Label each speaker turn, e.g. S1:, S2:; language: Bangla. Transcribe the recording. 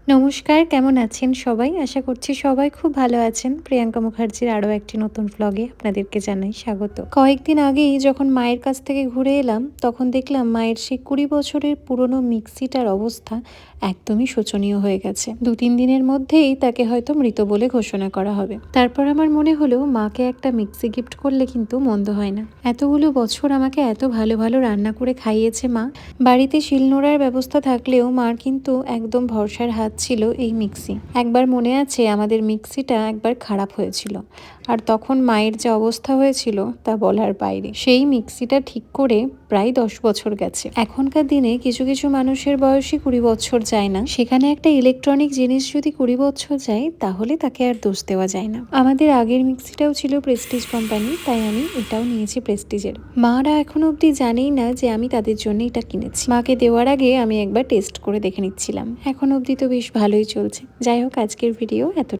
S1: নমস্কার, কেমন আছেন সবাই? আশা করছি সবাই খুব ভালো আছেন। প্রিয়াঙ্কা মুখার্জির আরও একটি নতুন ভ্লগে আপনাদেরকে জানাই স্বাগত। কয়েকদিন আগেই যখন মায়ের কাছ থেকে ঘুরে এলাম, তখন দেখলাম মায়ের সেই ২০ বছরের পুরনো মিক্সিটার অবস্থা একদমই শোচনীয় হয়ে গেছে। ২-৩ দিনের মধ্যেই তাকে হয়তো মৃত বলে ঘোষণা করা হবে। তারপর আমার মনে হলো মাকে একটা মিক্সি গিফট করলে কিন্তু মন্দ হয় না। এতগুলো বছর আমাকে এত ভালো ভালো রান্না করে খাইয়েছে মা। বাড়িতে শিলনোড়ার ব্যবস্থা থাকলেও মার কিন্তু একদম ভরসার হাত ছিল এই মিক্সি। একবার মনে আছে আমাদের মিক্সিটা একবার খারাপ হয়েছিল, আর তখন মায়ের যে অবস্থা হয়েছিল তা বলার বাইরে। সেই মিক্সিটা ঠিক করে প্রায় 10 বছর গেছে। এখনকার দিনে কিছু কিছু মানুষের বয়সই 20 বছর যায় না, সেখানে একটা ইলেকট্রনিক জিনিস যদি 20 বছর যায় তাহলে তাকে আর দোষ দেওয়া যায় না। আমাদের আগের মিক্সিটাও ছিল প্রেস্টিজ কোম্পানি, তাই আমি এটাও নিয়েছি প্রেস্টিজের। মারা এখনো অব্দি জানেই না যে আমি তাদের জন্য এটা কিনেছি। মাকে দেওয়ার আগে আমি একবার টেস্ট করে দেখে নিচ্ছিলাম। এখন অবধি তো বেশ ভালোই চলছে। যাই হোক, আজকের ভিডিও এত